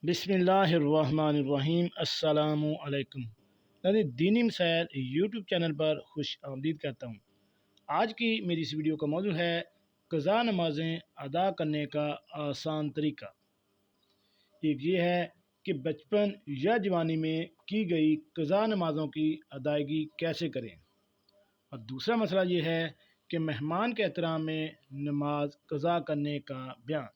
بسم اللہ الرحمن الرحیم۔ السلام علیکم۔ دینی مسائل یوٹیوب چینل پر خوش آمدید کہتا ہوں۔ آج کی میری اس ویڈیو کا موضوع ہے قضا نمازیں ادا کرنے کا آسان طریقہ۔ ایک یہ ہے کہ بچپن یا جوانی میں کی گئی قضا نمازوں کی ادائیگی کیسے کریں، اور دوسرا مسئلہ یہ ہے کہ مہمان کے احترام میں نماز قضا کرنے کا بیان۔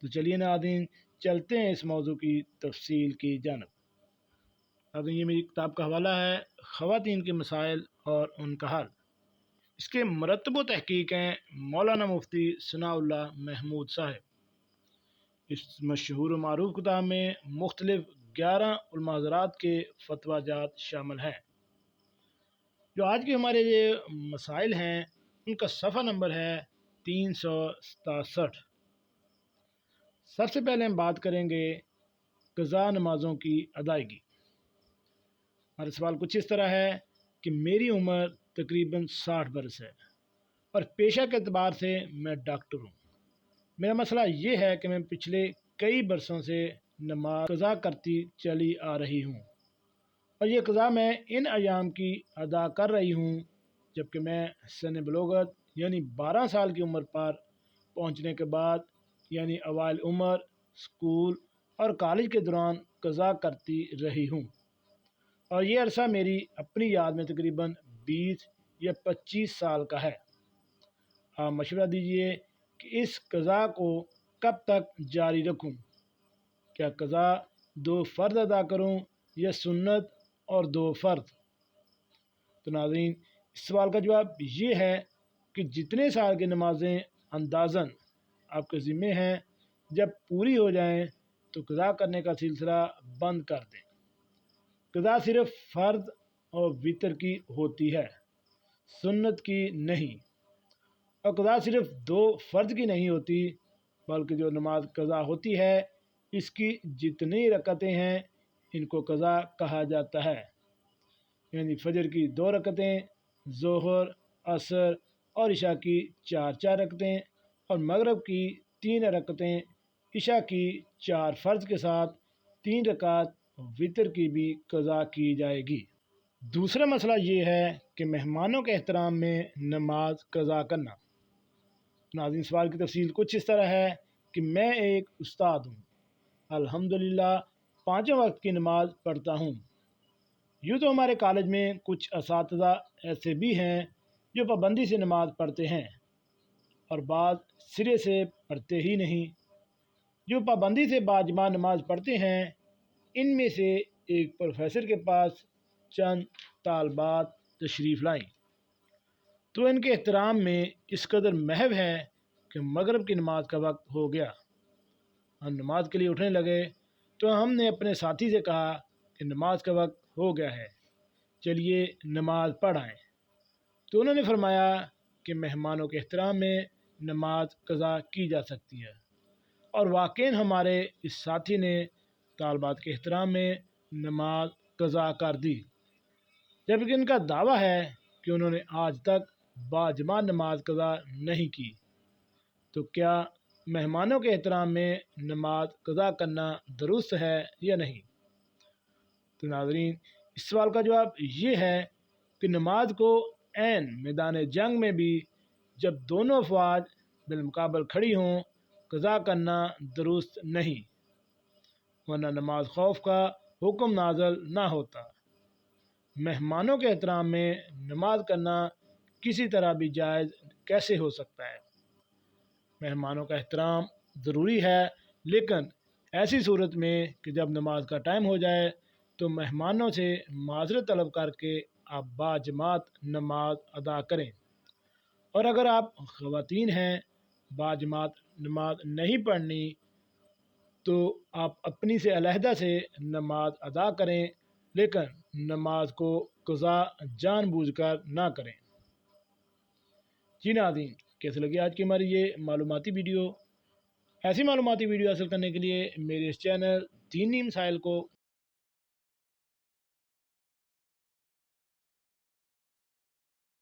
تو چلیے ناظرین، چلتے ہیں اس موضوع کی تفصیل کی جانب۔ ناظرین، یہ میری کتاب کا حوالہ ہے خواتین کے مسائل اور ان کا حل۔ اس کے مرتب و تحقیق ہیں مولانا مفتی ثناء اللہ محمود صاحب۔ اس مشہور و معروف کتاب میں مختلف 11 علماء حضرات کے فتویٰ جات شامل ہیں۔ جو آج کے ہمارے یہ مسائل ہیں ان کا صفحہ نمبر ہے 367۔ سب سے پہلے ہم بات کریں گے قضا نمازوں کی ادائیگی۔ ہمارا سوال کچھ اس طرح ہے کہ میری عمر تقریباً 60 برس ہے اور پیشہ کے اعتبار سے میں ڈاکٹر ہوں۔ میرا مسئلہ یہ ہے کہ میں پچھلے کئی برسوں سے نماز قضا کرتی چلی آ رہی ہوں، اور یہ قضا میں ان ایام کی ادا کر رہی ہوں جبکہ میں سن بلوغت یعنی 12 سال کی عمر پر پہنچنے کے بعد یعنی اوائل عمر اسکول اور کالج کے دوران قضا کرتی رہی ہوں، اور یہ عرصہ میری اپنی یاد میں تقریباً 20 یا 25 سال کا ہے۔ آپ مشورہ دیجئے کہ اس قضا کو کب تک جاری رکھوں؟ کیا قضا 2 فرض ادا کروں یا سنت اور 2 فرض؟ تو ناظرین، اس سوال کا جواب یہ ہے کہ جتنے سال کی نمازیں اندازاً آپ کے ذمے ہیں جب پوری ہو جائیں تو قضا کرنے کا سلسلہ بند کر دیں۔ قضا صرف فرض اور وتر کی ہوتی ہے، سنت کی نہیں، اور قضا صرف 2 فرض کی نہیں ہوتی بلکہ جو نماز قضا ہوتی ہے اس کی جتنی رکعتیں ہیں ان کو قضا کہا جاتا ہے، یعنی فجر کی 2 رکعتیں، ظہر، عصر اور عشاء کی 4 رکعتیں، اور مغرب کی 3 رکعتیں، عشاء کی 4 فرض کے ساتھ 3 رکعت وتر کی بھی قضا کی جائے گی۔ دوسرا مسئلہ یہ ہے کہ مہمانوں کے احترام میں نماز قضا کرنا۔ ناظرین، سوال کی تفصیل کچھ اس طرح ہے کہ میں ایک استاد ہوں، الحمدللہ 5 وقت کی نماز پڑھتا ہوں۔ یوں تو ہمارے کالج میں کچھ اساتذہ ایسے بھی ہیں جو پابندی سے نماز پڑھتے ہیں اور بعض سرے سے پڑھتے ہی نہیں۔ جو پابندی سے باجماع نماز پڑھتے ہیں ان میں سے ایک پروفیسر کے پاس چند طالبات تشریف لائیں تو ان کے احترام میں اس قدر محو ہے کہ مغرب کی نماز کا وقت ہو گیا۔ ہم نماز کے لیے اٹھنے لگے تو ہم نے اپنے ساتھی سے کہا کہ نماز کا وقت ہو گیا ہے، چلیے نماز پڑھ آئیں۔ تو انہوں نے فرمایا کہ مہمانوں کے احترام میں نماز قضا کی جا سکتی ہے، اور واقعاً ہمارے اس ساتھی نے طالبات کے احترام میں نماز قضا کر دی، جبکہ ان کا دعویٰ ہے کہ انہوں نے آج تک باجماع نماز قضا نہیں کی۔ تو کیا مہمانوں کے احترام میں نماز قضا کرنا درست ہے یا نہیں؟ تو ناظرین، اس سوال کا جواب یہ ہے کہ نماز کو عین میدان جنگ میں بھی جب دونوں افواج بالمقابل کھڑی ہوں قضا کرنا درست نہیں، ورنہ نماز خوف کا حکم نازل نہ ہوتا۔ مہمانوں کے احترام میں نماز کرنا کسی طرح بھی جائز کیسے ہو سکتا ہے؟ مہمانوں کا احترام ضروری ہے، لیکن ایسی صورت میں کہ جب نماز کا ٹائم ہو جائے تو مہمانوں سے معذرت طلب کر کے آپ باجماعت نماز ادا کریں، اور اگر آپ خواتین ہیں باجماعت نماز نہیں پڑھنی تو آپ اپنی سے علیحدہ سے نماز ادا کریں، لیکن نماز کو قضا جان بوجھ کر نہ کریں۔ جی ناظرین، کیسے لگی آج کی ہماری یہ معلوماتی ویڈیو؟ ایسی معلوماتی ویڈیو حاصل کرنے کے لیے میرے اس چینل دینی مسائل کو